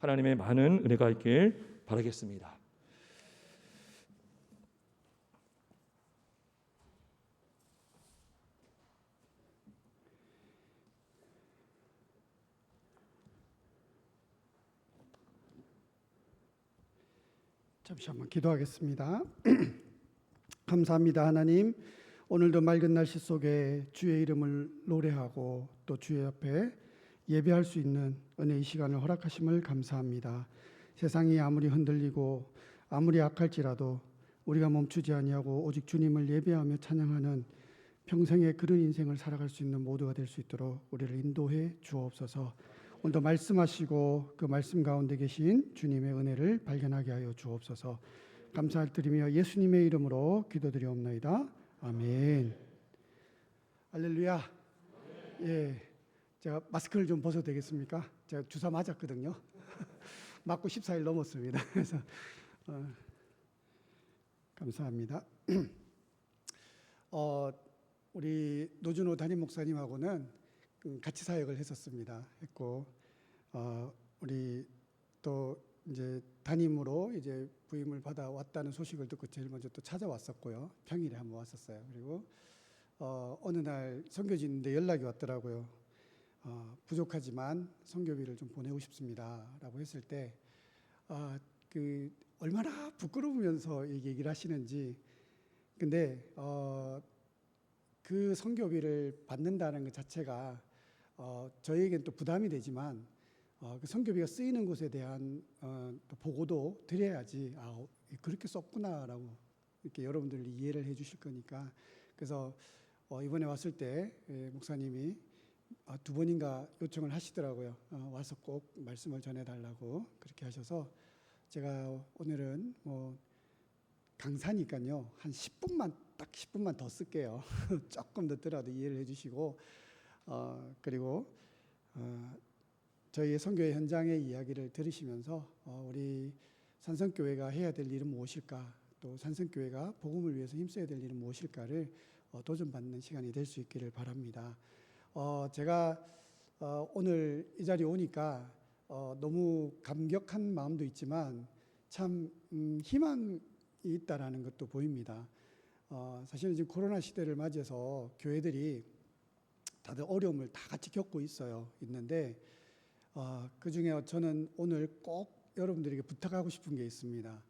하나님의 많은 은혜가 있길 바라겠습니다. 잠시 한번 기도하겠습니다. 감사합니다. 하나님, 오늘도 맑은 날씨 속에 주의 이름을 노래하고 또 주의 앞에 예배할 수 있는 은혜의 시간을 허락하심을 감사합니다. 세상이 아무리 흔들리고 아무리 악할지라도 우리가 멈추지 아니하고 오직 주님을 예배하며 찬양하는 평생의 그런 인생을 살아갈 수 있는 모두가 될 수 있도록 우리를 인도해 주옵소서. 오늘도 말씀하시고 그 말씀 가운데 계신 주님의 은혜를 발견하게 하여 주옵소서. 감사드리며 예수님의 이름으로 기도드리옵나이다. 아멘. 할렐루야. 예, 제가 마스크를 좀 벗어도 되겠습니까? 제가 주사 맞았거든요. 맞고 14일 넘었습니다. 그래서 감사합니다. 우리 노준호 담임 목사님하고는 같이 사역을 했고 우리 또 이제 담임으로 이제 부임을 받아 왔다는 소식을 듣고 제일 먼저 또 찾아왔었고요. 평일에 한번 왔었어요. 그리고 어느 날 선교지인데 연락이 왔더라고요. 부족하지만 선교비를 좀 보내고 싶습니다라고 했을 때 그 얼마나 부끄러우면서 얘기를 하시는지. 근데 그 선교비를 받는다는 것 자체가 저희에겐 또 부담이 되지만 그 선교비가 쓰이는 곳에 대한 또 보고도 드려야지 그렇게 썼구나라고 이렇게 여러분들이 이해를 해주실 거니까. 그래서 이번에 왔을 때 목사님이 2번인가 요청을 하시더라고요. 와서 꼭 말씀을 전해달라고 그렇게 하셔서 제가 오늘은 뭐 강사니까요 한 10분만 딱 10분만 더 쓸게요. 조금 늦더라도 이해를 해주시고 그리고 저희의 선교회 현장의 이야기를 들으시면서 우리 산성교회가 해야 될 일은 무엇일까, 또 산성교회가 복음을 위해서 힘써야 될 일은 무엇일까를 도전받는 시간이 될 수 있기를 바랍니다. 제가 오늘 이 자리에 오니까 너무 감격한 마음도 있지만 참 희망이 있다라는 것도 보입니다. 사실은 지금 코로나 시대를 맞이해서 교회들이 다들 어려움을 다 같이 겪고 있는데 그 중에 저는 오늘 꼭 여러분들에게 부탁하고 싶은 게 있습니다.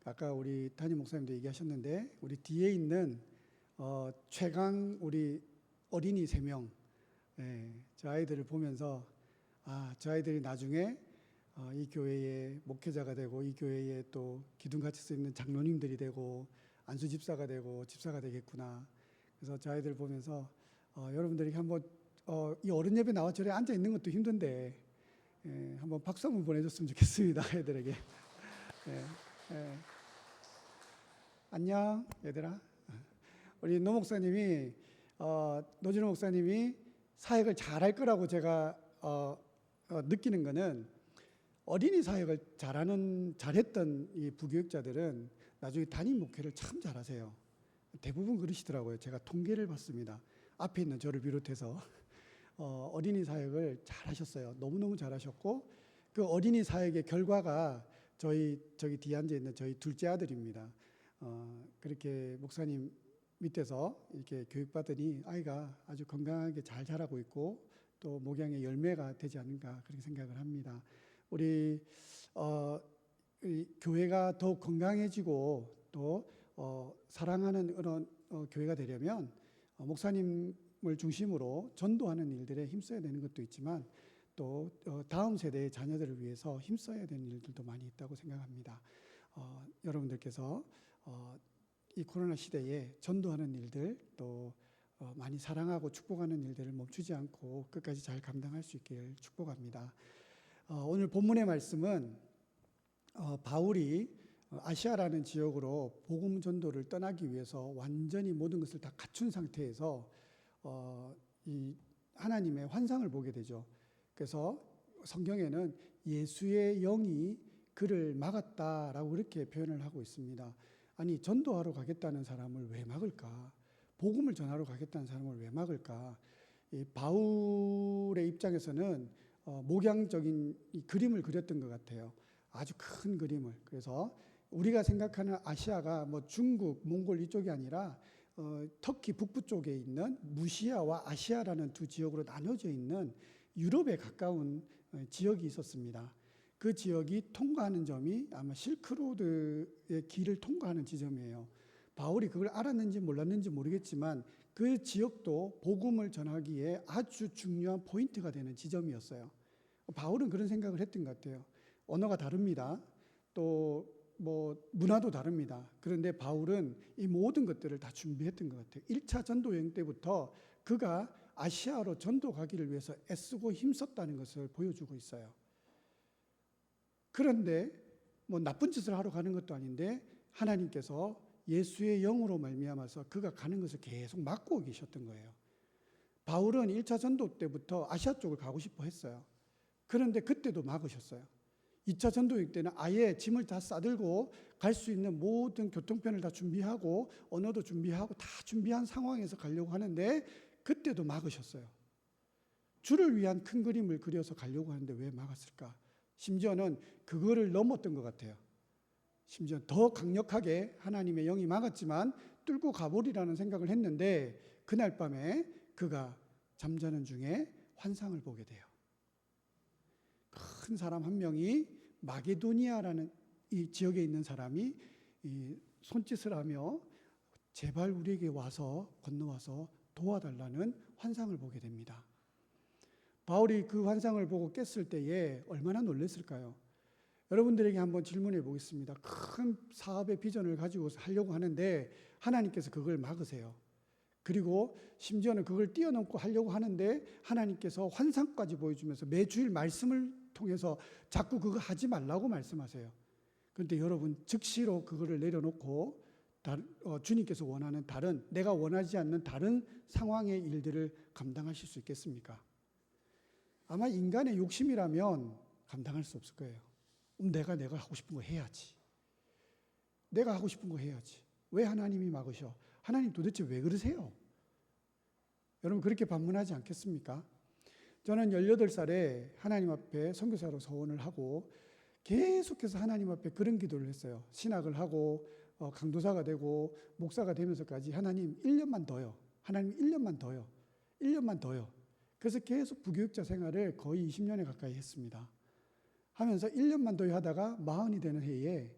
아까 우리 담임 목사님도 얘기하셨는데 우리 뒤에 있는 최강 우리 어린이 3명, 저 아이들을 보면서 저 아이들이 나중에 이 교회의 목회자가 되고 이 교회에 또 기둥같이 서 있는 장로님들이 되고 안수 집사가 되고 집사가 되겠구나. 그래서 저 아이들 보면서 여러분들이 한번 이 어른 예배 나와 저래 앉아 있는 것도 힘든데 한번 박수 한번 보내줬으면 좋겠습니다. 애들에게. 안녕 얘들아. 우리 노 목사님이 노진호 목사님이 사역을 잘할 거라고 제가 느끼는 거는 어린이 사역을 잘했던 이 부교육자들은 나중에 담임 목회를 참 잘하세요. 대부분 그러시더라고요. 제가 통계를 봤습니다. 앞에 있는 저를 비롯해서 어린이 사역을 잘하셨어요. 너무너무 잘하셨고 그 어린이 사역의 결과가 저기 뒤에 앉아 있는 저희 둘째 아들입니다. 그렇게 목사님 밑에서 이렇게 교육받으니 아이가 아주 건강하게 잘 자라고 있고 또 목양의 열매가 되지 않는가 그렇게 생각을 합니다. 우리 교회가 더욱 건강해지고 또 사랑하는 그런 교회가 되려면 목사님을 중심으로 전도하는 일들에 힘써야 되는 것도 있지만 또 다음 세대의 자녀들을 위해서 힘써야 되는 일들도 많이 있다고 생각합니다. 여러분들께서 이 코로나 시대에 전도하는 일들 또 많이 사랑하고 축복하는 일들을 멈추지 않고 끝까지 잘 감당할 수 있기를 축복합니다. 오늘 본문의 말씀은 바울이 아시아라는 지역으로 복음 전도를 떠나기 위해서 완전히 모든 것을 다 갖춘 상태에서 이 하나님의 환상을 보게 되죠. 그래서 성경에는 예수의 영이 그를 막았다라고 이렇게 표현을 하고 있습니다. 아니 전도하러 가겠다는 사람을 왜 막을까? 복음을 전하러 가겠다는 사람을 왜 막을까? 이 바울의 입장에서는 목양적인 이 그림을 그렸던 것 같아요. 아주 큰 그림을. 그래서 우리가 생각하는 아시아가 뭐 중국, 몽골 이쪽이 아니라 터키 북부 쪽에 있는 무시아와 아시아라는 두 지역으로 나눠져 있는 유럽에 가까운 지역이 있었습니다. 그 지역이 통과하는 점이 아마 실크로드의 길을 통과하는 지점이에요. 바울이 그걸 알았는지 몰랐는지 모르겠지만 그 지역도 복음을 전하기에 아주 중요한 포인트가 되는 지점이었어요. 바울은 그런 생각을 했던 것 같아요. 언어가 다릅니다. 또 뭐 문화도 다릅니다. 그런데 바울은 이 모든 것들을 다 준비했던 것 같아요. 1차 전도 여행 때부터 그가 아시아로 전도 가기를 위해서 애쓰고 힘썼다는 것을 보여주고 있어요. 그런데 뭐 나쁜 짓을 하러 가는 것도 아닌데 하나님께서 예수의 영으로 말미암아서 그가 가는 것을 계속 막고 계셨던 거예요. 바울은 1차 전도 때부터 아시아 쪽을 가고 싶어 했어요. 그런데 그때도 막으셨어요. 2차 전도행 때는 아예 짐을 다 싸들고 갈 수 있는 모든 교통편을 다 준비하고 언어도 준비하고 다 준비한 상황에서 가려고 하는데 그때도 막으셨어요. 주를 위한 큰 그림을 그려서 가려고 하는데 왜 막았을까? 심지어는 그거를 넘었던 것 같아요. 심지어 더 강력하게 하나님의 영이 막았지만 뚫고 가보리라는 생각을 했는데 그날 밤에 그가 잠자는 중에 환상을 보게 돼요. 큰 사람 한 명이 마게도니아라는 이 지역에 있는 사람이 이 손짓을 하며 제발 우리에게 와서 건너와서 도와달라는 환상을 보게 됩니다. 바울이 그 환상을 보고 깼을 때에 얼마나 놀랐을까요? 여러분들에게 한번 질문해 보겠습니다. 큰 사업의 비전을 가지고 하려고 하는데 하나님께서 그걸 막으세요. 그리고 심지어는 그걸 뛰어넘고 하려고 하는데 하나님께서 환상까지 보여주면서 매주일 말씀을 통해서 자꾸 그거 하지 말라고 말씀하세요. 그런데 여러분 즉시로 그거를 내려놓고 주님께서 원하는 다른, 내가 원하지 않는 다른 상황의 일들을 감당하실 수 있겠습니까? 아마 인간의 욕심이라면 감당할 수 없을 거예요. 내가 하고 싶은 거 해야지. 내가 하고 싶은 거 해야지. 왜 하나님이 막으셔? 하나님 도대체 왜 그러세요? 여러분 그렇게 반문하지 않겠습니까? 저는 18살에 하나님 앞에 선교사로 서원을 하고 계속해서 하나님 앞에 그런 기도를 했어요. 신학을 하고 강도사가 되고 목사가 되면서까지 하나님 1년만 더요. 하나님 1년만 더요. 1년만 더요. 그래서 계속 부교육자 생활을 거의 20년에 가까이 했습니다. 하면서 1년만 더요 하다가 40이 되는 해에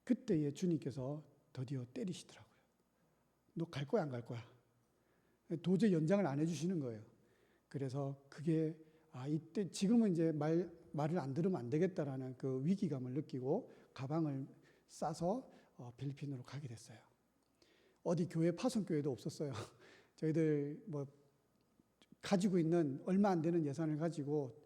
그때에 주님께서 드디어 때리시더라고요. 너 갈 거야 안 갈 거야? 도저히 연장을 안 해주시는 거예요. 그래서 그게 이때 지금은 이제 말을 안 들으면 안 되겠다라는 그 위기감을 느끼고 가방을 싸서 필리핀으로 가게 됐어요. 어디 교회 파송교회도 없었어요. 저희들 뭐 가지고 있는 얼마 안 되는 예산을 가지고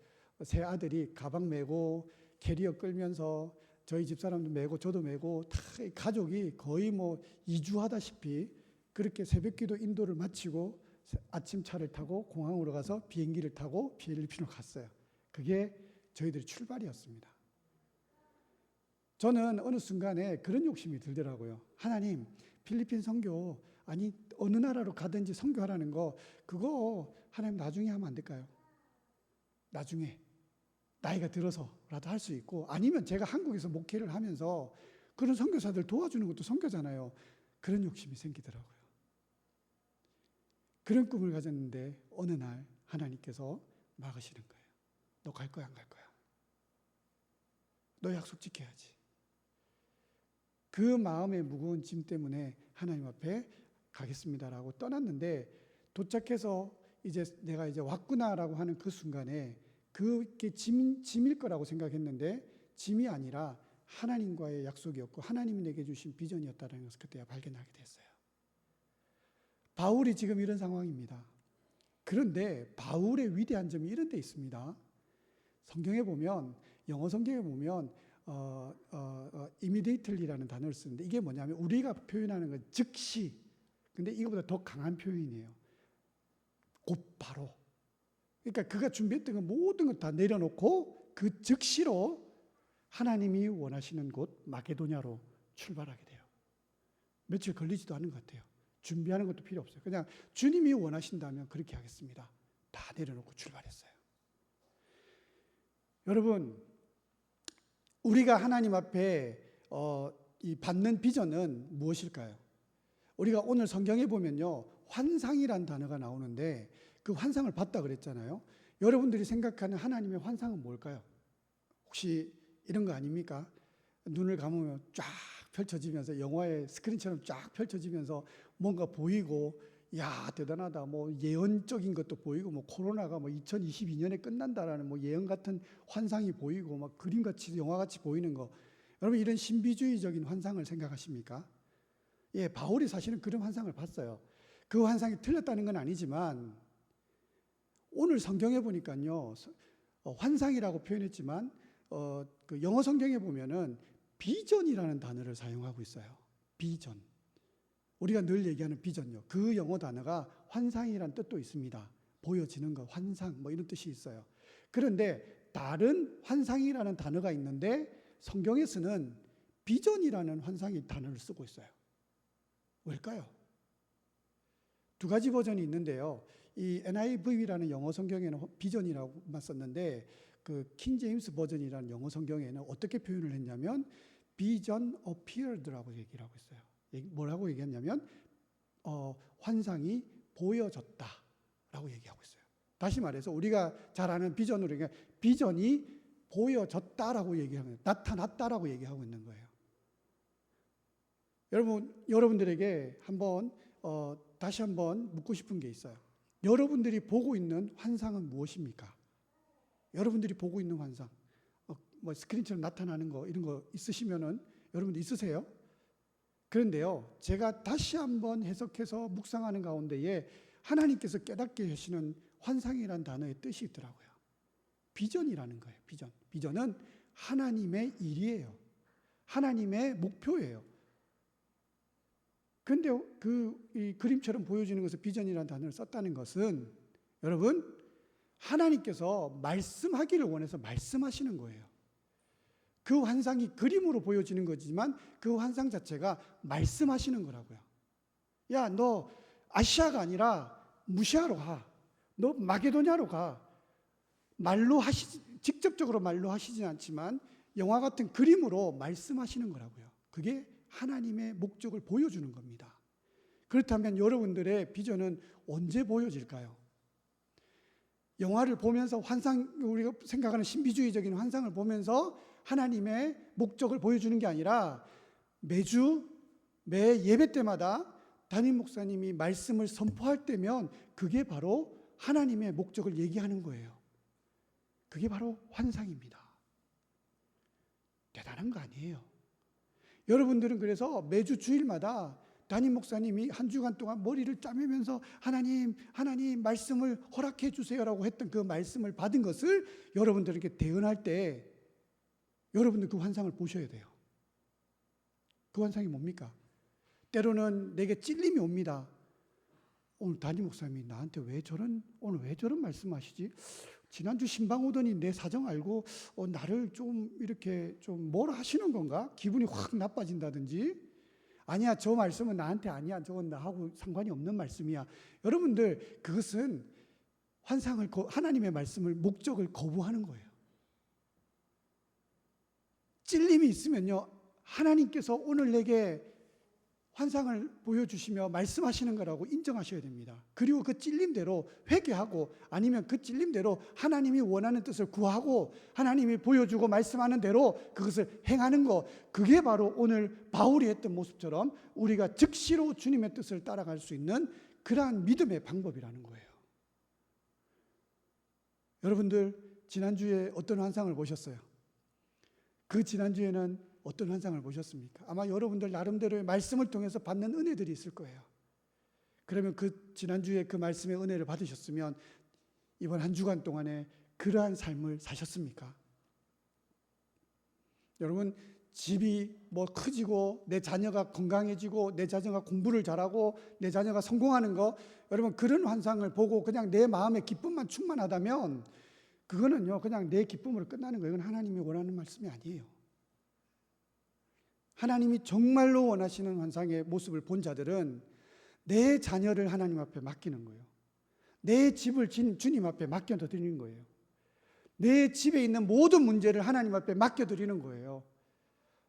세 아들이 가방 메고 캐리어 끌면서 저희 집사람도 메고 저도 메고 다 가족이 거의 뭐 이주하다시피 그렇게 새벽기도 인도를 마치고 아침 차를 타고 공항으로 가서 비행기를 타고 필리핀으로 갔어요. 그게 저희들의 출발이었습니다. 저는 어느 순간에 그런 욕심이 들더라고요. 하나님, 필리핀 선교 아니 어느 나라로 가든지 선교하라는 거 그거 하나님 나중에 하면 안 될까요? 나중에 나이가 들어서라도 할 수 있고 아니면 제가 한국에서 목회를 하면서 그런 선교사들 도와주는 것도 선교잖아요. 그런 욕심이 생기더라고요. 그런 꿈을 가졌는데 어느 날 하나님께서 막으시는 거예요. 너 갈 거야 안 갈 거야? 너 약속 지켜야지. 그 마음의 무거운 짐 때문에 하나님 앞에 가겠습니다라고 떠났는데 도착해서 이제 내가 이제 왔구나라고 하는 그 순간에 그게 짐일 거라고 생각했는데 짐이 아니라 하나님과의 약속이었고 하나님이 내게 주신 비전이었다는 것을 그때 발견하게 됐어요. 바울이 지금 이런 상황입니다. 그런데 바울의 위대한 점이 이런 데 있습니다. 성경에 보면 영어 성경에 보면 immediately라는 단어를 쓰는데 이게 뭐냐면 우리가 표현하는 건 즉시. 근데 이거보다 더 강한 표현이에요. 곧바로. 그러니까 그가 준비했던 건 모든 것 다 내려놓고 그 즉시로 하나님이 원하시는 곳 마게도냐로 출발하게 돼요. 며칠 걸리지도 않은 것 같아요. 준비하는 것도 필요 없어요. 그냥 주님이 원하신다면 그렇게 하겠습니다. 다 내려놓고 출발했어요. 여러분, 우리가 하나님 앞에 이 받는 비전은 무엇일까요? 우리가 오늘 성경에 보면요, 환상이란 단어가 나오는데 그 환상을 봤다 그랬잖아요. 여러분들이 생각하는 하나님의 환상은 뭘까요? 혹시 이런 거 아닙니까? 눈을 감으면 쫙 펼쳐지면서 영화의 스크린처럼 쫙 펼쳐지면서 뭔가 보이고, 야 대단하다, 뭐 예언적인 것도 보이고, 뭐 코로나가 뭐 2022년에 끝난다라는 뭐 예언 같은 환상이 보이고, 막 그림같이 영화같이 보이는 거, 여러분 이런 신비주의적인 환상을 생각하십니까? 예, 바울이 사실은 그런 환상을 봤어요. 그 환상이 틀렸다는 건 아니지만 오늘 성경에 보니까요, 환상이라고 표현했지만 그 영어 성경에 보면은 비전이라는 단어를 사용하고 있어요. 비전. 우리가 늘 얘기하는 비전요. 그 영어 단어가 환상이란 뜻도 있습니다. 보여지는 것, 환상 뭐 이런 뜻이 있어요. 그런데 다른 환상이라는 단어가 있는데 성경에서는 비전이라는 환상의 단어를 쓰고 있어요. 왜일까요? 두 가지 버전이 있는데요. 이 NIV라는 영어 성경에는 비전이라고만 썼는데 그 킹 제임스 버전이라는 영어 성경에는 어떻게 표현을 했냐면 비전 appeared라고 얘기를 하고 있어요. 뭐라고 얘기했냐면 환상이 보여졌다라고 얘기하고 있어요. 다시 말해서 우리가 잘 아는 비전으로 얘기하면 비전이 보여졌다라고 얘기하면 나타났다라고 얘기하고 있는 거예요. 여러분들에게 다시 한번 묻고 싶은 게 있어요. 여러분들이 보고 있는 환상은 무엇입니까? 여러분들이 보고 있는 환상, 뭐 스크린처럼 나타나는 거 이런 거 있으시면은 여러분들 있으세요? 그런데요, 제가 다시 한번 해석해서 묵상하는 가운데에 하나님께서 깨닫게 하시는 환상이라는 단어의 뜻이 있더라고요. 비전이라는 거예요. 비전. 비전은 하나님의 일이에요. 하나님의 목표예요. 그런데 이 그림처럼 보여지는 것을 비전이라는 단어를 썼다는 것은 여러분, 하나님께서 말씀하기를 원해서 말씀하시는 거예요. 그 환상이 그림으로 보여지는 거지만 그 환상 자체가 말씀하시는 거라고요. 야, 너 아시아가 아니라 무시아로 가. 너 마게도냐로 가. 직접적으로 말로 하시진 않지만 영화 같은 그림으로 말씀하시는 거라고요. 그게 하나님의 목적을 보여주는 겁니다. 그렇다면 여러분들의 비전은 언제 보여질까요? 영화를 보면서 우리가 생각하는 신비주의적인 환상을 보면서 하나님의 목적을 보여주는 게 아니라 매 예배 때마다 담임 목사님이 말씀을 선포할 때면 그게 바로 하나님의 목적을 얘기하는 거예요. 그게 바로 환상입니다. 대단한 거 아니에요. 여러분들은 그래서 매주 주일마다 담임 목사님이 한 주간 동안 머리를 짜매면서 하나님 말씀을 허락해 주세요라고 했던 그 말씀을 받은 것을 여러분들에게 대언할 때 여러분들 그 환상을 보셔야 돼요. 그 환상이 뭡니까? 때로는 내게 찔림이 옵니다. 오늘 담임 목사님이 나한테 오늘 왜 저런 말씀하시지? 지난주 신방 오더니 내 사정 알고 나를 좀 이렇게 좀 뭐라 하시는 건가? 기분이 확 나빠진다든지, 아니야 저 말씀은 나한테 아니야, 저건 나하고 상관이 없는 말씀이야. 여러분들 그것은 하나님의 말씀을 목적을 거부하는 거예요. 찔림이 있으면요, 하나님께서 오늘 내게 환상을 보여주시며 말씀하시는 거라고 인정하셔야 됩니다. 그리고 그 찔림대로 회개하고, 아니면 그 찔림대로 하나님이 원하는 뜻을 구하고 하나님이 보여주고 말씀하는 대로 그것을 행하는 거, 그게 바로 오늘 바울이 했던 모습처럼 우리가 즉시로 주님의 뜻을 따라갈 수 있는 그러한 믿음의 방법이라는 거예요. 여러분들 지난주에 어떤 환상을 보셨어요? 그 지난주에는 어떤 환상을 보셨습니까? 아마 여러분들 나름대로의 말씀을 통해서 받는 은혜들이 있을 거예요. 그러면 그 지난주에 그 말씀의 은혜를 받으셨으면 이번 한 주간 동안에 그러한 삶을 사셨습니까? 여러분, 집이 뭐 커지고 내 자녀가 건강해지고 내 자녀가 공부를 잘하고 내 자녀가 성공하는 거, 여러분 그런 환상을 보고 그냥 내 마음의 기쁨만 충만하다면 그거는요 그냥 내 기쁨으로 끝나는 거예요. 이건 하나님이 원하는 말씀이 아니에요. 하나님이 정말로 원하시는 환상의 모습을 본 자들은 내 자녀를 하나님 앞에 맡기는 거예요. 내 집을 주님 앞에 맡겨드리는 거예요. 내 집에 있는 모든 문제를 하나님 앞에 맡겨드리는 거예요.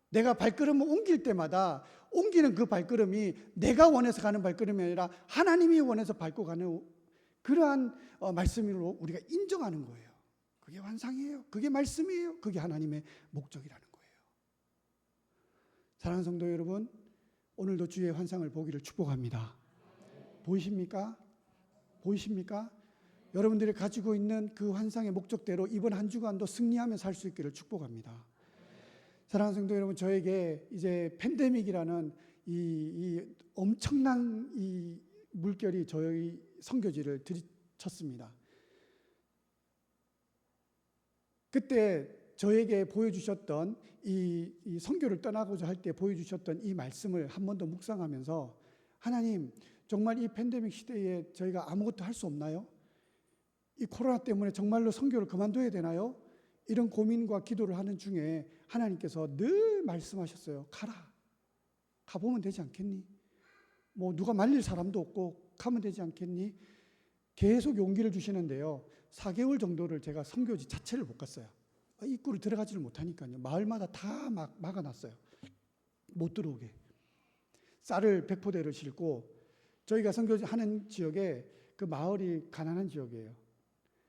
내가 발걸음을 옮길 때마다 옮기는 그 발걸음이 내가 원해서 가는 발걸음이 아니라 하나님이 원해서 밟고 가는 그러한 말씀으로 우리가 인정하는 거예요. 그게 환상이에요. 그게 말씀이에요. 그게 하나님의 목적이라는 거예요. 사랑하는 성도 여러분, 오늘도 주의 환상을 보기를 축복합니다. 보이십니까? 보이십니까? 여러분들이 가지고 있는 그 환상의 목적대로 이번 한 주간도 승리하며 살 수 있기를 축복합니다. 사랑하는 성도 여러분, 저에게 이제 팬데믹이라는 이 엄청난 이 물결이 저희 선교지를 들이쳤습니다. 그때 저에게 보여주셨던 이 선교를 떠나고자 할 때 보여주셨던 이 말씀을 한 번 더 묵상하면서, 하나님, 정말 이 팬데믹 시대에 저희가 아무것도 할 수 없나요? 이 코로나 때문에 정말로 선교를 그만둬야 되나요? 이런 고민과 기도를 하는 중에 하나님께서 늘 말씀하셨어요. 가라. 가보면 되지 않겠니? 뭐 누가 말릴 사람도 없고 가면 되지 않겠니? 계속 용기를 주시는데요. 4개월 정도를 제가 선교지 자체를 못 갔어요. 입구를 들어가지를 못하니까요. 마을마다 다 막아놨어요. 못 들어오게. 쌀을 백포대를 싣고, 저희가 선교지 하는 지역에 그 마을이 가난한 지역이에요.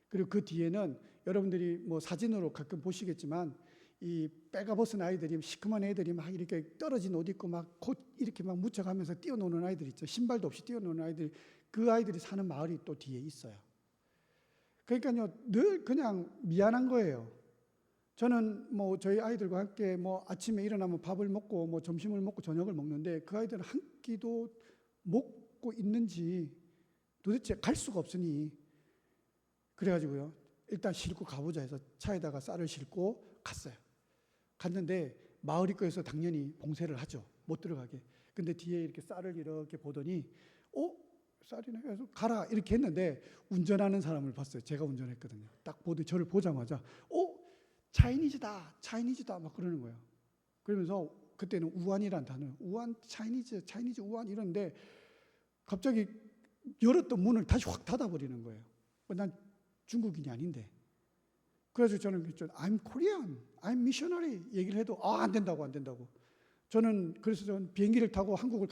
그리고 그 뒤에는 여러분들이 뭐 사진으로 가끔 보시겠지만 이 빼가 벗은 아이들이, 시커먼 애들이 막 이렇게 떨어진 옷 입고 막 곧 이렇게 막 묻혀가면서 뛰어노는 아이들 있죠. 신발도 없이 뛰어노는 아이들, 그 아이들이 사는 마을이 또 뒤에 있어요. 그러니까요, 늘 그냥 미안한 거예요. 저는 뭐 저희 아이들과 함께 뭐 아침에 일어나면 밥을 먹고 뭐 점심을 먹고 저녁을 먹는데, 그 아이들은 한 끼도 먹고 있는지 도대체 갈 수가 없으니, 그래가지고요, 일단 싣고 가보자 해서 차에다가 쌀을 싣고 갔어요. 갔는데 마을 입구에서 당연히 봉쇄를 하죠. 못 들어가게. 근데 뒤에 이렇게 쌀을 이렇게 보더니 쌀이네 해서 가라 이렇게 했는데, 운전하는 사람을 봤어요. 제가 운전했거든요. 딱 저를 보자마자 차이니즈다 막 그러는 거예요. 그러면서 그때는 우한이란 단어, 우한 차이니즈 우한 이러는데, 갑자기 열었던 문을 다시 확 닫아버리는 거예요. 난 중국인이 아닌데. 그래서 저는 I'm Korean, I'm missionary 얘기를 해도 안 된다고. 저는 비행기를 타고 한국을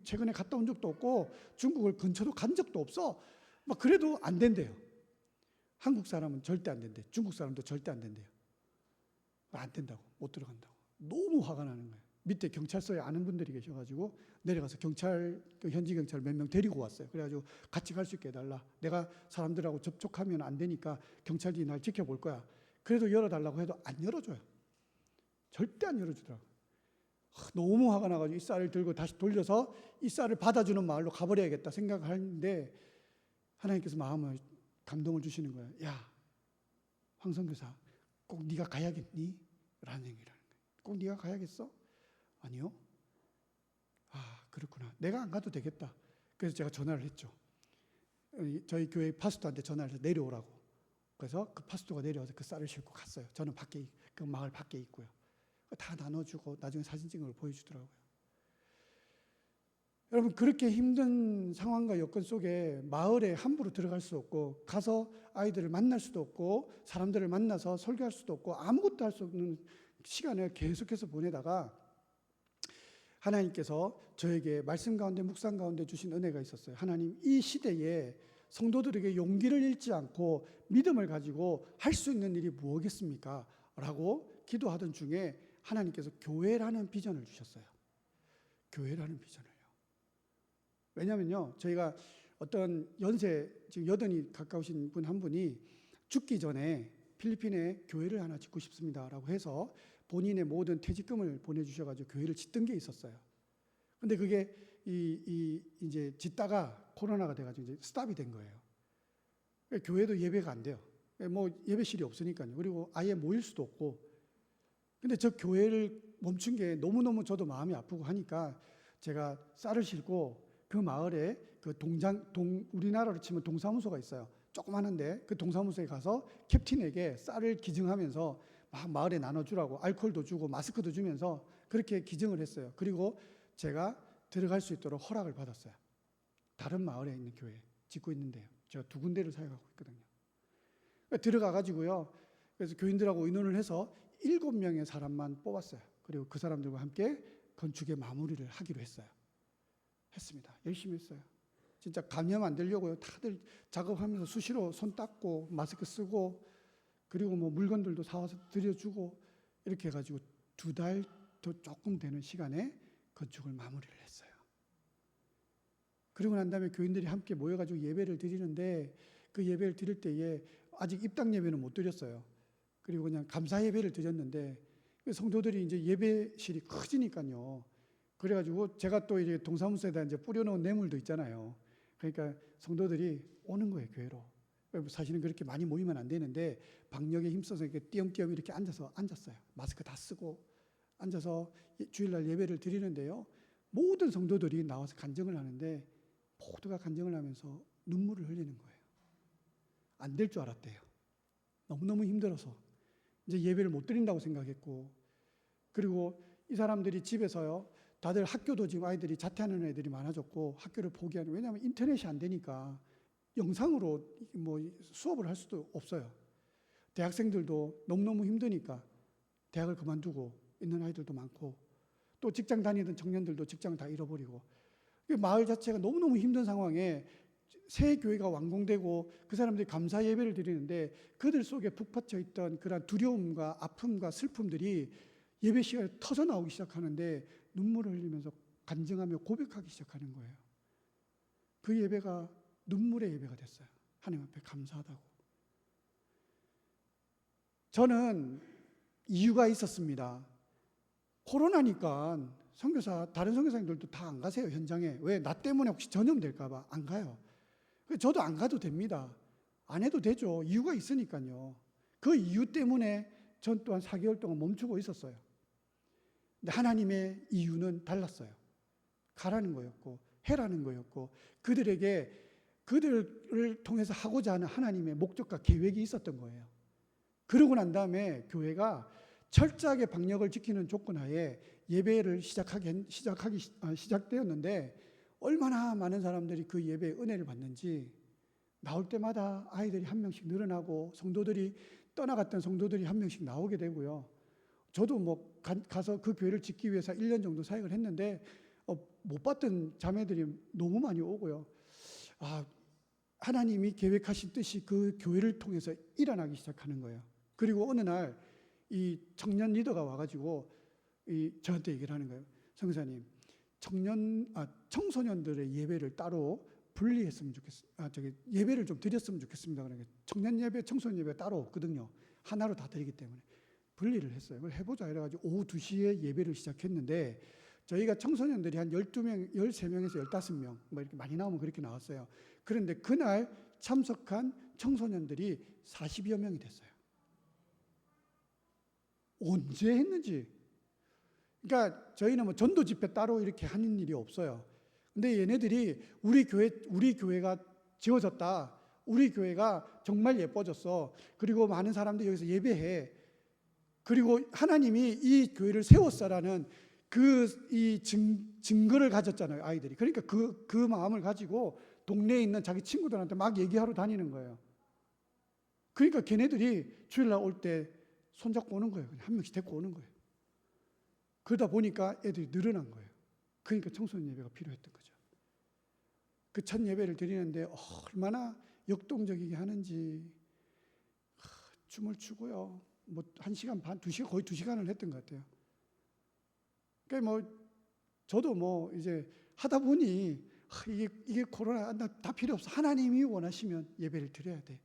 최근에 갔다 온 적도 없고 중국을 근처도 간 적도 없어. 막 그래도 안 된대요. 한국 사람은 절대 안 된대. 중국 사람도 절대 안 된대요. 안 된다고, 못 들어간다고. 너무 화가 나는 거예요. 밑에 경찰서에 아는 분들이 계셔가지고 내려가서 현지 경찰 몇 명 데리고 왔어요. 그래가지고 같이 갈 수 있게 해달라. 내가 사람들하고 접촉하면 안 되니까 경찰들이 날 지켜볼 거야. 그래도 열어달라고 해도 안 열어줘요. 절대 안 열어주더라고요. 너무 화가 나가지고 이 쌀을 들고 다시 돌려서 이 쌀을 받아주는 마을로 가버려야겠다 생각하는데, 하나님께서 마음을 감동을 주시는 거예요. 야, 황 선교사, 꼭 네가 가야겠니? 라는 얘기를 하는 거예요. 꼭 네가 가야겠어? 아니요. 그렇구나. 내가 안 가도 되겠다. 그래서 제가 전화를 했죠. 저희 교회 파스토한테 전화를 해서 내려오라고. 그래서 그 파스토가 내려와서 그 쌀을 싣고 갔어요. 저는 그 마을 밖에 있고요. 다 나눠주고 나중에 사진 찍은 걸 보여주더라고요. 여러분, 그렇게 힘든 상황과 여건 속에 마을에 함부로 들어갈 수 없고, 가서 아이들을 만날 수도 없고, 사람들을 만나서 설교할 수도 없고, 아무것도 할 수 없는 시간을 계속해서 보내다가 하나님께서 저에게 말씀 가운데, 묵상 가운데 주신 은혜가 있었어요. 하나님, 이 시대에 성도들에게 용기를 잃지 않고 믿음을 가지고 할 수 있는 일이 무엇이겠습니까? 라고 기도하던 중에 하나님께서 교회라는 비전을 주셨어요. 교회라는 비전을요. 왜냐하면요, 저희가 어떤 연세, 지금 80이 가까우신 분 한 분이 죽기 전에 필리핀에 교회를 하나 짓고 싶습니다 라고 해서 본인의 모든 퇴직금을 보내주셔가지고 교회를 짓던 게 있었어요. 근데 그게 이제 짓다가 코로나가 돼가지고 이제 스탑이 된 거예요. 교회도 예배가 안 돼요. 뭐 예배실이 없으니까요. 그리고 아예 모일 수도 없고. 근데 저 교회를 멈춘 게 너무너무 저도 마음이 아프고 하니까 제가 쌀을 싣고 그 마을에 그 우리나라로 치면 동사무소가 있어요. 조그마한데 그 동사무소에 가서 캡틴에게 쌀을 기증하면서 막 마을에 나눠주라고 알코올도 주고 마스크도 주면서 그렇게 기증을 했어요. 그리고 제가 들어갈 수 있도록 허락을 받았어요. 다른 마을에 있는 교회 짓고 있는데요. 제가 2군데를 사용하고 있거든요. 들어가 가지고요. 그래서 교인들하고 의논을 해서 7명의 사람만 뽑았어요. 그리고 그 사람들과 함께 건축의 마무리를 하기로 했습니다. 열심히 했어요. 진짜 감염 안 되려고요. 다들 작업하면서 수시로 손 닦고 마스크 쓰고, 그리고 뭐 물건들도 사와서 드려주고, 이렇게 해가지고 2달 더 조금 되는 시간에 건축을 마무리를 했어요. 그리고 난 다음에 교인들이 함께 모여가지고 예배를 드리는데, 그 예배를 드릴 때에 아직 입당 예배는 못 드렸어요. 그리고 그냥 감사 예배를 드렸는데, 성도들이 이제 예배실이 커지니까요. 그래가지고 제가 또 이제 동사무소에다 이제 뿌려놓은 뇌물도 있잖아요. 그러니까 성도들이 오는 거예요, 교회로. 사실은 그렇게 많이 모이면 안 되는데 방역에 힘써서 이렇게 띄엄띄엄 이렇게 앉았어요. 마스크 다 쓰고 앉아서 주일날 예배를 드리는데요. 모든 성도들이 나와서 간증을 하는데 모두가 간증을 하면서 눈물을 흘리는 거예요. 안 될 줄 알았대요. 너무너무 힘들어서 이제 예배를 못 드린다고 생각했고, 그리고 이 사람들이 집에서요, 다들 학교도 지금 아이들이 자퇴하는 애들이 많아졌고 학교를 포기하는, 왜냐하면 인터넷이 안 되니까 영상으로 뭐 수업을 할 수도 없어요. 대학생들도 너무너무 힘드니까 대학을 그만두고 있는 아이들도 많고, 또 직장 다니던 청년들도 직장을 다 잃어버리고, 마을 자체가 너무너무 힘든 상황에 새 교회가 완공되고 그 사람들이 감사 예배를 드리는데 그들 속에 북받쳐 있던 그런 두려움과 아픔과 슬픔들이 예배 시간에 터져 나오기 시작하는데 눈물을 흘리면서 간증하며 고백하기 시작하는 거예요. 그 예배가 눈물의 예배가 됐어요. 하나님 앞에 감사하다고. 저는 이유가 있었습니다. 코로나니까 다른 선교사님들도 다 안 가세요, 현장에. 왜? 나 때문에 혹시 전염될까 봐 안 가요. 저도 안 가도 됩니다. 안 해도 되죠. 이유가 있으니까요. 그 이유 때문에 전 또한 4개월 동안 멈추고 있었어요. 근데 하나님의 이유는 달랐어요. 가라는 거였고 해라는 거였고, 그들을 통해서 하고자 하는 하나님의 목적과 계획이 있었던 거예요. 그러고 난 다음에 교회가 철저하게 방역을 지키는 조건 하에 예배를 시작되었는데, 얼마나 많은 사람들이 그 예배의 은혜를 받는지, 나올 때마다 아이들이 한 명씩 늘어나고 성도들이 떠나갔던 성도들이 한 명씩 나오게 되고요. 저도 뭐 가서 그 교회를 짓기 위해서 1년 정도 사역을 했는데 못 봤던 자매들이 너무 많이 오고요. 하나님이 계획하신 뜻이 그 교회를 통해서 일어나기 시작하는 거예요. 그리고 어느 날 이 청년 리더가 와가지고 저한테 얘기를 하는 거예요. 성사님, 청소년들의 예배를 따로 분리했으면 좋겠어요. 예배를 좀 드렸으면 좋겠습니다. 그러니까 청년 예배, 청소년 예배 따로 없거든요. 하나로 다 드리기 때문에 분리를 했어요. 그걸 해보자 이래가지고 오후 2시에 예배를 시작했는데, 저희가 청소년들이 한 12명, 13명에서 15명 뭐 이렇게 많이 나오면 그렇게 나왔어요. 그런데 그날 참석한 청소년들이 40여 명이 됐어요. 언제 했는지. 그러니까 저희는 뭐 전도 집회 따로 이렇게 하는 일이 없어요. 근데 얘네들이 우리 교회가 지어졌다. 우리 교회가 정말 예뻐졌어. 그리고 많은 사람들이 여기서 예배해. 그리고 하나님이 이 교회를 세웠어라는 이 증거를 가졌잖아요, 아이들이. 그러니까 그 마음을 가지고 동네에 있는 자기 친구들한테 막 얘기하러 다니는 거예요. 그러니까 걔네들이 주일날 올 때 손잡고 오는 거예요. 한 명씩 데리고 오는 거예요. 그러다 보니까 애들이 늘어난 거예요. 그러니까 청소년 예배가 필요했던 거죠. 그 첫 예배를 드리는데 얼마나 역동적이게 하는지, 춤을 추고요. 뭐 1시간 반, 2시간, 거의 2시간을 했던 것 같아요. 그러니까 뭐 저도 뭐 이제 하다 보니 이게 코로나 다 필요 없어. 하나님이 원하시면 예배를 드려야 돼.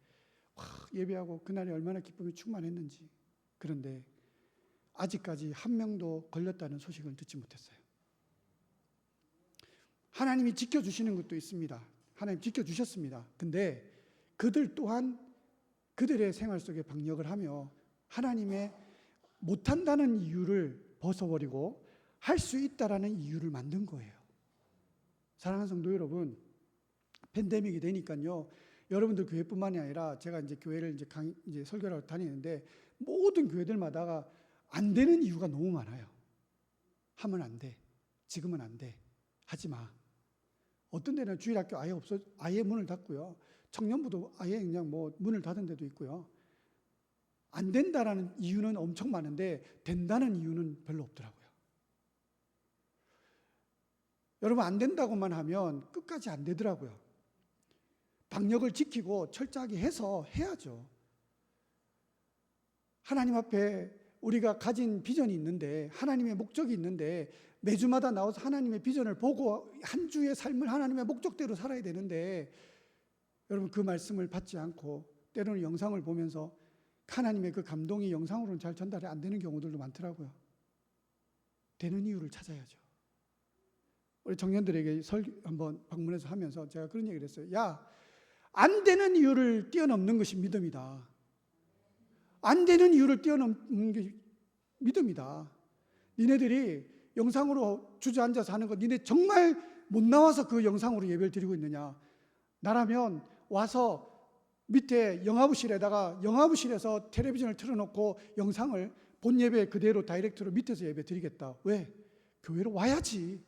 예배하고 그날이 얼마나 기쁨이 충만했는지. 그런데 아직까지 한 명도 걸렸다는 소식을 듣지 못했어요. 하나님이 지켜주시는 것도 있습니다. 하나님 지켜주셨습니다. 근데 그들 또한 그들의 생활 속에 방역을 하며 하나님의 못한다는 이유를 벗어버리고 할 수 있다라는 이유를 만든 거예요. 사랑하는 성도 여러분, 팬데믹이 되니까요, 여러분들 교회뿐만이 아니라 제가 이제 교회를 이제 설교를 다니는데 모든 교회들마다 안 되는 이유가 너무 많아요. 하면 안 돼. 지금은 안 돼. 하지 마. 어떤 데는 주일학교 아예 문을 닫고요. 청년부도 아예 그냥 뭐 문을 닫은 데도 있고요. 안 된다라는 이유는 엄청 많은데 된다는 이유는 별로 없더라고요. 여러분, 안 된다고만 하면 끝까지 안 되더라고요. 방역을 지키고 철저하게 해서 해야죠. 하나님 앞에 우리가 가진 비전이 있는데, 하나님의 목적이 있는데, 매주마다 나와서 하나님의 비전을 보고 한 주의 삶을 하나님의 목적대로 살아야 되는데, 여러분 그 말씀을 받지 않고 때로는 영상을 보면서 하나님의 그 감동이 영상으로는 잘 전달이 안 되는 경우들도 많더라고요. 되는 이유를 찾아야죠. 우리 청년들에게 설교 한번 방문해서 하면서 제가 그런 얘기를 했어요. 야, 안 되는 이유를 뛰어넘는 것이 믿음이다. 안 되는 이유를 뛰어넘는 게 믿음이다. 니네들이 영상으로 주저앉아서 하는 거 니네 정말 못 나와서 그 영상으로 예배를 드리고 있느냐. 나라면 와서 밑에 영화부실에서 텔레비전을 틀어놓고 영상을 본 예배 그대로 다이렉트로 밑에서 예배 드리겠다. 왜? 교회로 와야지.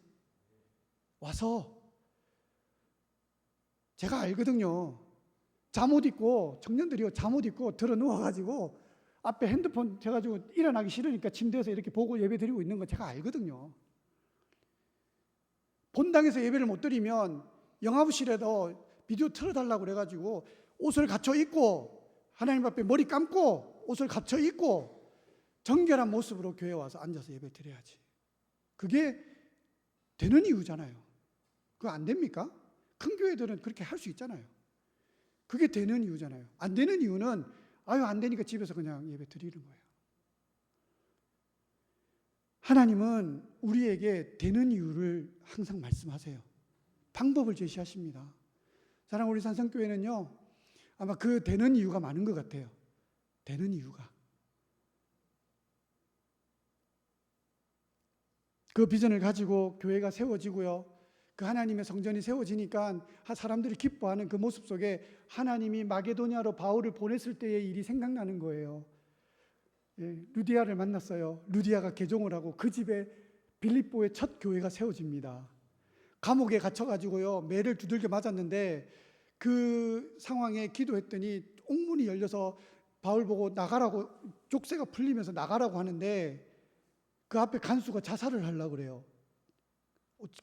와서 제가 알거든요. 잠옷 입고 청년들이 잠옷 입고 들어 누워가지고 앞에 핸드폰 해가지고 일어나기 싫으니까 침대에서 이렇게 보고 예배 드리고 있는 거 제가 알거든요. 본당에서 예배를 못 드리면 영화부실에도 비디오 틀어달라고 그래가지고 옷을 갖춰 입고 하나님 앞에 머리 감고 옷을 갖춰 입고 정결한 모습으로 교회에 와서 앉아서 예배 드려야지. 그게 되는 이유잖아요. 그거 안 됩니까? 큰 교회들은 그렇게 할 수 있잖아요. 그게 되는 이유잖아요. 안 되는 이유는 안 되니까 집에서 그냥 예배 드리는 거예요. 하나님은 우리에게 되는 이유를 항상 말씀하세요. 방법을 제시하십니다. 사랑하는 우리 산성교회는요, 아마 그 되는 이유가 많은 것 같아요. 되는 이유가. 그 비전을 가지고 교회가 세워지고요. 그 하나님의 성전이 세워지니까 사람들이 기뻐하는 그 모습 속에 하나님이 마게도냐로 바울을 보냈을 때의 일이 생각나는 거예요. 루디아를 만났어요. 루디아가 개종을 하고 그 집에 빌립보의 첫 교회가 세워집니다. 감옥에 갇혀가지고요, 매를 두들겨 맞았는데 그 상황에 기도했더니 옥문이 열려서 바울 보고 나가라고, 족쇄가 풀리면서 나가라고 하는데 그 앞에 간수가 자살을 하려고 그래요.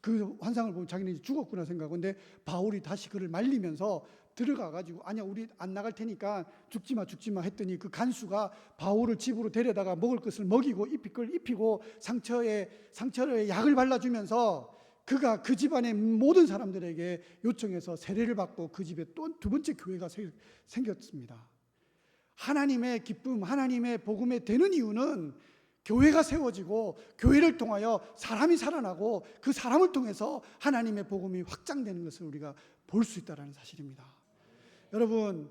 그 환상을 보면 자기는 죽었구나 생각하고, 근데 바울이 다시 그를 말리면서 들어가가지고 아니야, 우리 안 나갈 테니까 죽지 마 했더니 그 간수가 바울을 집으로 데려다가 먹을 것을 먹이고 입힐 걸 입히고 상처에 약을 발라주면서 그가 그 집안의 모든 사람들에게 요청해서 세례를 받고 그 집에 또 두 번째 교회가 생겼습니다. 하나님의 기쁨, 하나님의 복음에 되는 이유는 교회가 세워지고 교회를 통하여 사람이 살아나고 그 사람을 통해서 하나님의 복음이 확장되는 것을 우리가 볼 수 있다는 사실입니다. 여러분,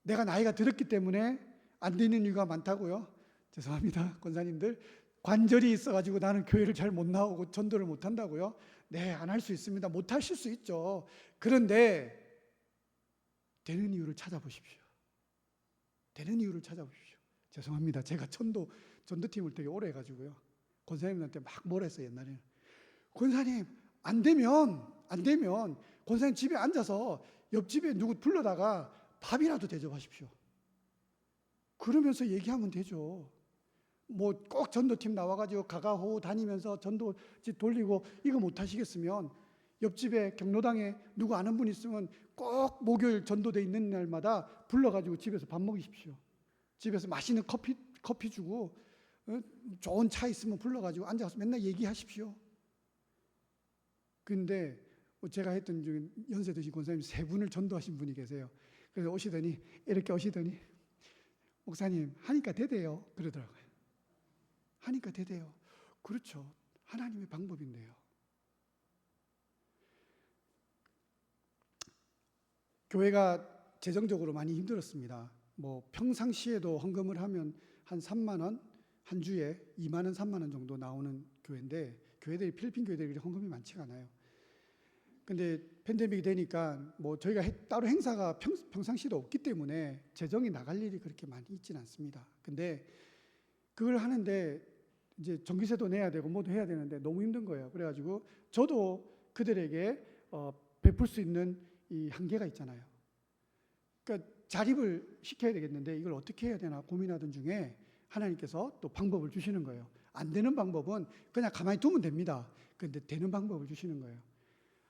내가 나이가 들었기 때문에 안 되는 이유가 많다고요? 죄송합니다, 권사님들. 관절이 있어가지고 나는 교회를 잘 못 나오고 전도를 못 한다고요? 네, 안 할 수 있습니다. 못 하실 수 있죠. 그런데 되는 이유를 찾아보십시오. 되는 이유를 찾아보십시오. 죄송합니다. 제가 전도팀을 되게 오래 해가지고요, 권사님한테 막 뭐라 했어요. 옛날에는 권사님 안 되면 권사님 집에 앉아서 옆집에 누구 불러다가 밥이라도 대접하십시오. 그러면서 얘기하면 되죠. 뭐 꼭 전도팀 나와가지고 가가호호 다니면서 전도집 돌리고 이거 못 하시겠으면 옆집에 경로당에 누구 아는 분 있으면 꼭 목요일 전도대 있는 날마다 불러가지고 집에서 밥 먹이십시오. 집에서 맛있는 커피 주고 좋은 차 있으면 불러가지고 앉아서 맨날 얘기하십시오. 근데 제가 했던 중에 연세 드신 권사님 3분을 전도하신 분이 계세요. 그래서 이렇게 오시더니 목사님 하니까 되대요 그러더라고요. 하니까 되대요. 그렇죠. 하나님의 방법인데요. 교회가 재정적으로 많이 힘들었습니다. 뭐 평상시에도 헌금을 하면 한 3만 원, 한 주에 2만 원, 3만 원 정도 나오는 교회인데, 필리핀 교회들이 헌금이 많지가 않아요. 근데 팬데믹이 되니까 뭐 저희가 따로 행사가 평상시에도 없기 때문에 재정이 나갈 일이 그렇게 많이 있지는 않습니다. 근데 그걸 하는데 이제 전기세도 내야 되고 뭐도 해야 되는데 너무 힘든 거예요. 그래가지고 저도 그들에게 베풀 수 있는 이 한계가 있잖아요. 그러니까 자립을 시켜야 되겠는데 이걸 어떻게 해야 되나 고민하던 중에 하나님께서 또 방법을 주시는 거예요. 안 되는 방법은 그냥 가만히 두면 됩니다. 그런데 되는 방법을 주시는 거예요.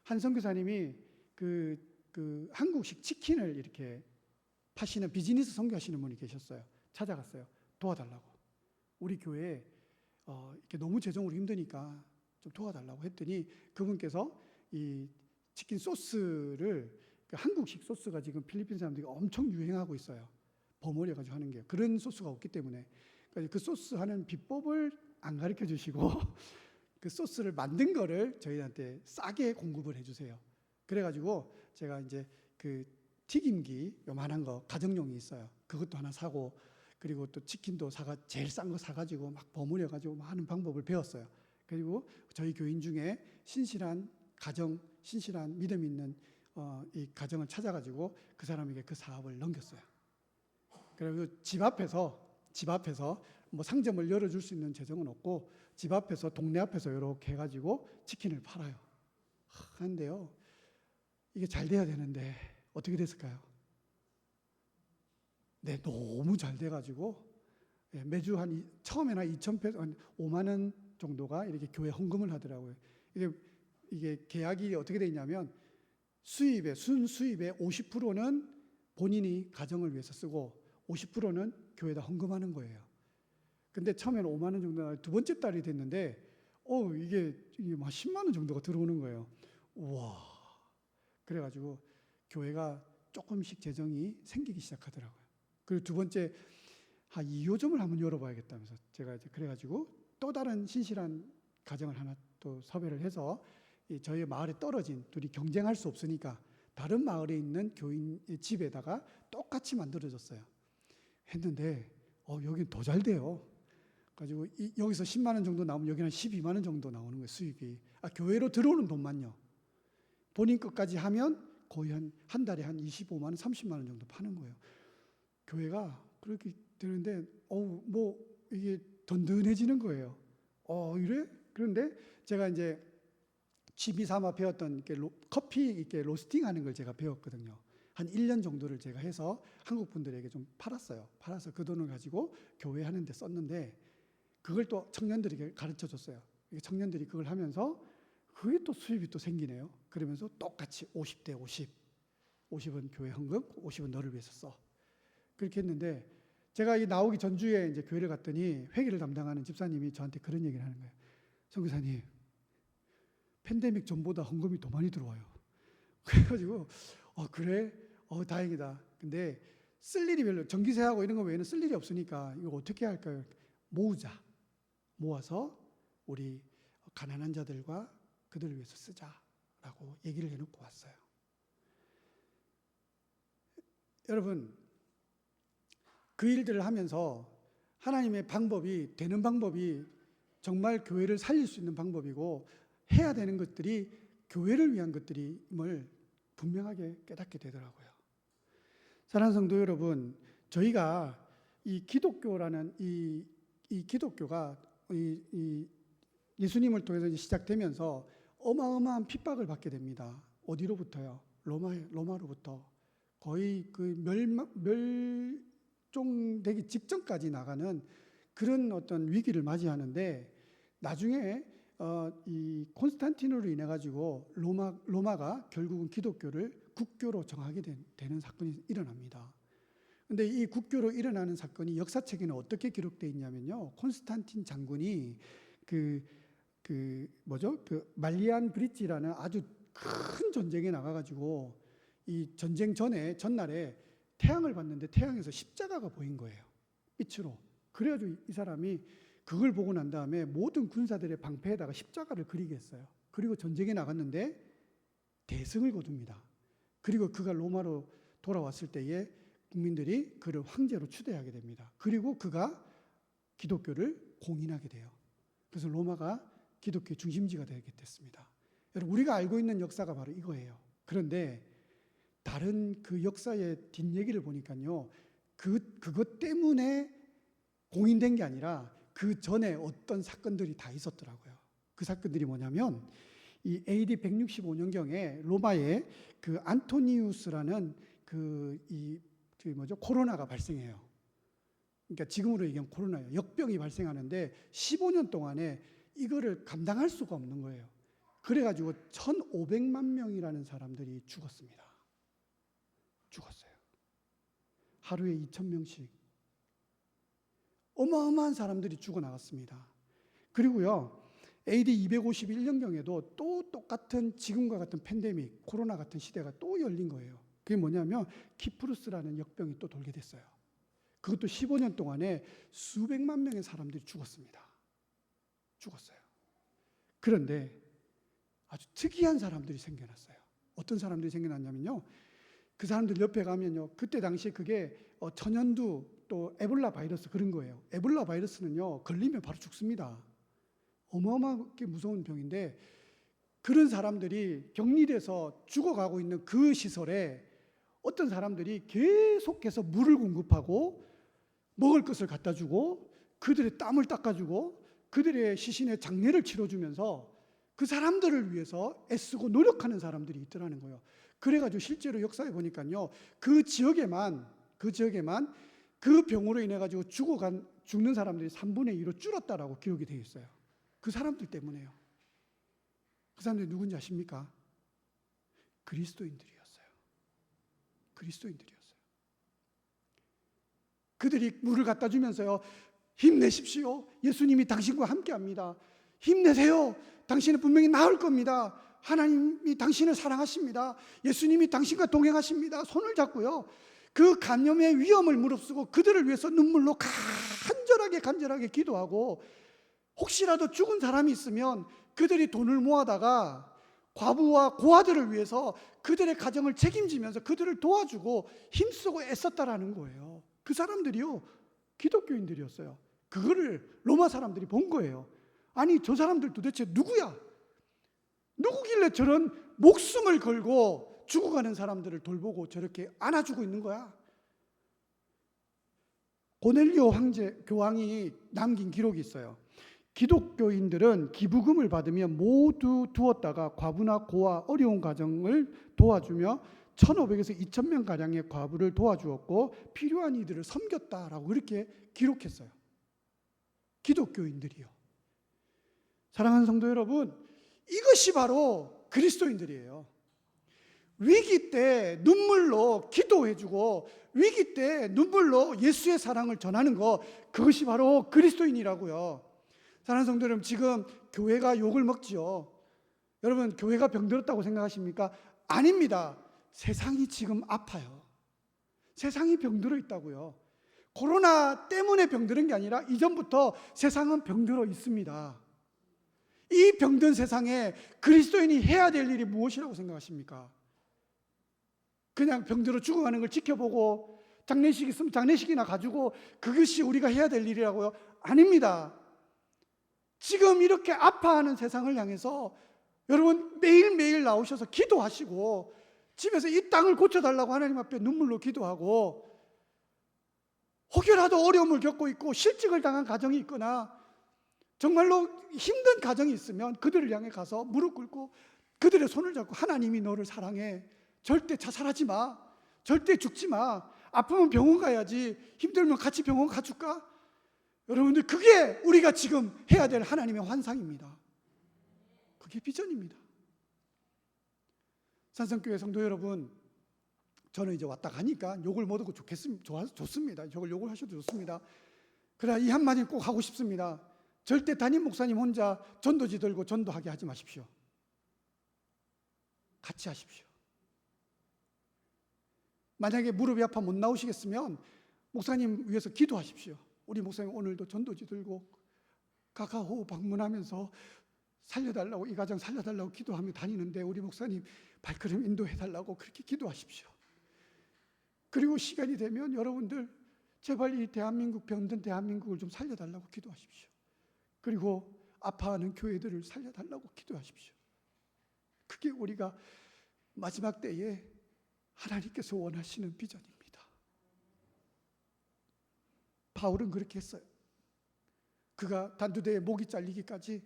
한 선교사님이 그 한국식 치킨을 이렇게 파시는 비즈니스 선교하시는 분이 계셨어요. 찾아갔어요. 도와달라고. 우리 교회에 이렇게 너무 재정으로 힘드니까 좀 도와달라고 했더니 그분께서 이 치킨 소스를 한국식 소스가 지금 필리핀 사람들이 엄청 유행하고 있어요. 버무려 가지고 하는 게 그런 소스가 없기 때문에 그 소스 하는 비법을 안 가르쳐 주시고 그 소스를 만든 거를 저희한테 싸게 공급을 해주세요. 그래가지고 제가 이제 그 튀김기 요만한 거 가정용이 있어요. 그것도 하나 사고 그리고 또 치킨도 제일 싼 거 사가지고 막 버무려 가지고 하는 방법을 배웠어요. 그리고 저희 교인 중에 신실한 가정, 신실한 믿음 있는 이 가정을 찾아가지고 그 사람에게 그 사업을 넘겼어요. 그리고 집 앞에서 뭐 상점을 열어줄 수 있는 재정은 없고 집 앞에서 동네 앞에서 이렇게 해가지고 치킨을 팔아요. 하는데요, 이게 잘 돼야 되는데 어떻게 됐을까요? 네, 너무 잘 돼가지고 매주 처음에는 2,000페소, 한 5만 원 정도가 이렇게 교회 헌금을 하더라고요. 이게 계약이 어떻게 돼 있냐면 순수입의 50%는 본인이 가정을 위해서 쓰고 50%는 교회에다 헌금하는 거예요. 근데 처음에는 5만 원 정도, 두 번째 달이 됐는데 이게 막 10만 원 정도가 들어오는 거예요. 우와. 그래가지고 교회가 조금씩 재정이 생기기 시작하더라고요. 그리고 두 번째 2호점을 한번 열어봐야겠다면서 제가 이제 그래가지고 또 다른 신실한 가정을 하나 또 섭외를 해서 저희 마을에 떨어진 둘이 경쟁할 수 없으니까 다른 마을에 있는 교인의 집에다가 똑같이 만들어졌어요. 했는데 여긴 더 잘 돼요. 가지고 여기서 10만 원 정도 나오면 여기는 12만 원 정도 나오는 거예요. 수입이. 교회로 들어오는 돈만요. 본인 것까지 하면 거의 한 달에 한 25만 원, 30만 원 정도 파는 거예요. 교회가 그렇게 되는데 뭐 이게 든든해지는 거예요. 이래? 그런데 제가 이제 취미 삼아 배웠던 커피 이렇게 로스팅하는 걸 제가 배웠거든요. 한 1년 정도를 제가 해서 한국 분들에게 좀 팔았어요. 팔아서 그 돈을 가지고 교회 하는 데 썼는데 그걸 또 청년들에게 가르쳐 줬어요. 청년들이 그걸 하면서 그게 또 수입이 또 생기네요. 그러면서 똑같이 50대 50. 50은 교회 헌금, 50은 너를 위해서 써. 그렇게 했는데 제가 나오기 전주에 이제 교회를 갔더니 회계를 담당하는 집사님이 저한테 그런 얘기를 하는 거예요. 선교사님, 팬데믹 전보다 헌금이 더 많이 들어와요. 그래가지고 그래? 다행이다. 근데 쓸 일이 별로, 전기세하고 이런 거 외에는 쓸 일이 없으니까 이거 어떻게 할까요? 모아서 우리 가난한 자들과 그들을 위해서 쓰자라고 얘기를 해놓고 왔어요. 여러분, 그 일들을 하면서 하나님의 방법이, 되는 방법이 정말 교회를 살릴 수 있는 방법이고 해야 되는 것들이 교회를 위한 것들임을 분명하게 깨닫게 되더라고요. 사랑하는 성도 여러분, 저희가 이 기독교라는 이 기독교가 이 예수님을 통해서 시작되면서 어마어마한 핍박을 받게 됩니다. 어디로부터요? 로마로부터 거의 그 멸종되기 직전까지 나가는 그런 어떤 위기를 맞이하는데 나중에 이 콘스탄티노로 인해 가지고 로마가 결국은 기독교를 국교로 정하게 되는 사건이 일어납니다. 근데 이 국교로 일어나는 사건이 역사책에는 어떻게 기록되어 있냐면요. 콘스탄틴 장군이 그 말리안 브릿지라는 아주 큰 전쟁에 나가가지고 이 전쟁 전날에 태양을 봤는데 태양에서 십자가가 보인 거예요. 빛으로. 그래가지고 이 사람이 그걸 보고 난 다음에 모든 군사들의 방패에다가 십자가를 그리게 했어요. 그리고 전쟁에 나갔는데 대승을 거둡니다. 그리고 그가 로마로 돌아왔을 때에 국민들이 그를 황제로 추대하게 됩니다. 그리고 그가 기독교를 공인하게 돼요. 그래서 로마가 기독교의 중심지가 되게 됐습니다. 여러분, 우리가 알고 있는 역사가 바로 이거예요. 그런데 다른 그 역사의 뒷얘기를 보니까요, 그것 때문에 공인된 게 아니라 그 전에 어떤 사건들이 다 있었더라고요. 그 사건들이 뭐냐면 이 AD 165년경에 로마의 그 안토니우스라는 코로나가 발생해요. 그러니까 지금으로 얘기하면 코로나예요. 역병이 발생하는데 15년 동안에 이거를 감당할 수가 없는 거예요. 그래가지고 1,500만 명이라는 사람들이 죽었습니다. 죽었어요. 하루에 2,000명씩. 어마어마한 사람들이 죽어나갔습니다. 그리고요, AD 251년경에도 또 똑같은 지금과 같은 팬데믹, 코로나 같은 시대가 또 열린 거예요. 그게 뭐냐면 키프루스라는 역병이 또 돌게 됐어요. 그것도 15년 동안에 수백만 명의 사람들이 죽었습니다. 죽었어요. 그런데 아주 특이한 사람들이 생겨났어요. 어떤 사람들이 생겨났냐면요, 그 사람들 옆에 가면요, 그때 당시에 그게 천연두 또 에볼라 바이러스 그런 거예요. 에볼라 바이러스는요, 걸리면 바로 죽습니다. 어마어마하게 무서운 병인데, 그런 사람들이 격리돼서 죽어가고 있는 그 시설에 어떤 사람들이 계속해서 물을 공급하고 먹을 것을 갖다 주고 그들의 땀을 닦아주고 그들의 시신의 장례를 치러주면서 그 사람들을 위해서 애쓰고 노력하는 사람들이 있더라는 거예요. 그래가지고 실제로 역사에 보니까요, 그 지역에만 그 병으로 인해 가지고 죽는 사람들이 3분의 2로 줄었다라고 기록이 되어 있어요. 그 사람들 때문에요. 그 사람들이 누군지 아십니까? 그리스도인들이었어요. 그리스도인들이었어요. 그들이 물을 갖다 주면서요, 힘내십시오. 예수님이 당신과 함께합니다. 힘내세요. 당신은 분명히 나을 겁니다. 하나님이 당신을 사랑하십니다. 예수님이 당신과 동행하십니다. 손을 잡고요, 그 감염의 위험을 무릅쓰고 그들을 위해서 눈물로 간절하게 기도하고, 혹시라도 죽은 사람이 있으면 그들이 돈을 모아다가 과부와 고아들을 위해서 그들의 가정을 책임지면서 그들을 도와주고 힘쓰고 애썼다라는 거예요. 그 사람들이요, 기독교인들이었어요. 그거를 로마 사람들이 본 거예요. 아니, 저 사람들 도대체 누구야? 누구길래 저런 목숨을 걸고 죽어가는 사람들을 돌보고 저렇게 안아주고 있는 거야? 고넬료 교황이 남긴 기록이 있어요. 기독교인들은 기부금을 받으면 모두 두었다가 과부나 고아, 어려운 가정을 도와주며 1,500에서 2,000명 가량의 과부를 도와주었고 필요한 이들을 섬겼다라고 그렇게 기록했어요. 기독교인들이요. 사랑하는 성도 여러분, 이것이 바로 그리스도인들이에요. 위기 때 눈물로 기도해주고 위기 때 눈물로 예수의 사랑을 전하는 것, 그것이 바로 그리스도인이라고요. 사랑하는 성도 여러분, 지금 교회가 욕을 먹지요. 여러분, 교회가 병들었다고 생각하십니까? 아닙니다. 세상이 지금 아파요. 세상이 병들어 있다고요. 코로나 때문에 병들은 게 아니라 이전부터 세상은 병들어 있습니다. 이 병든 세상에 그리스도인이 해야 될 일이 무엇이라고 생각하십니까? 그냥 병들어 죽어가는 걸 지켜보고 장례식 있으면 장례식이나 가지고 그것이 우리가 해야 될 일이라고요? 아닙니다. 지금 이렇게 아파하는 세상을 향해서 여러분 매일매일 나오셔서 기도하시고 집에서 이 땅을 고쳐달라고 하나님 앞에 눈물로 기도하고, 혹여라도 어려움을 겪고 있고 실직을 당한 가정이 있거나 정말로 힘든 가정이 있으면 그들을 향해 가서 무릎 꿇고 그들의 손을 잡고, 하나님이 너를 사랑해. 절대 자살하지 마. 절대 죽지 마. 아프면 병원 가야지. 힘들면 같이 병원 가줄까? 여러분들, 그게 우리가 지금 해야 될 하나님의 환상입니다. 그게 비전입니다. 산성교회 성도 여러분, 저는 이제 왔다 가니까 욕을 못 하고 좋습니다. 욕을 하셔도 좋습니다. 그러나 이 한마디 꼭 하고 싶습니다. 절대 담임 목사님 혼자 전도지 들고 전도하게 하지 마십시오. 같이 하십시오. 만약에 무릎이 아파 못 나오시겠으면 목사님 위해서 기도하십시오. 우리 목사님 오늘도 전도지 들고 가까워 방문하면서 살려달라고, 이 가정 살려달라고 기도하며 다니는데 우리 목사님 발걸음 인도해달라고 그렇게 기도하십시오. 그리고 시간이 되면 여러분들 제발 이 대한민국, 병든 대한민국을 좀 살려달라고 기도하십시오. 그리고 아파하는 교회들을 살려달라고 기도하십시오. 그게 우리가 마지막 때에 하나님께서 원하시는 비전입니다. 바울은 그렇게 했어요. 그가 단두대에 목이 잘리기까지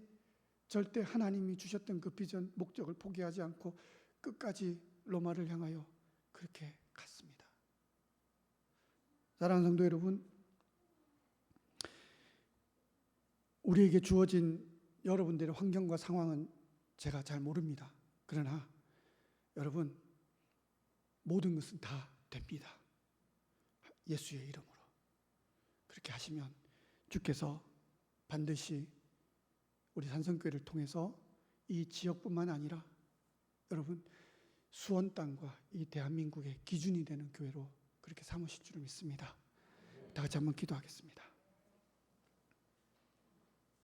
절대 하나님이 주셨던 그 비전, 목적을 포기하지 않고 끝까지 로마를 향하여 그렇게 갔습니다. 사랑하는 성도 여러분, 우리에게 주어진 여러분들의 환경과 상황은 제가 잘 모릅니다. 그러나 여러분, 모든 것은 다 됩니다. 예수의 이름으로. 그렇게 하시면 주께서 반드시 우리 산성교회를 통해서 이 지역뿐만 아니라 여러분 수원 땅과 이 대한민국의 기준이 되는 교회로 그렇게 삼으실 줄 믿습니다. 다 같이 한번 기도하겠습니다.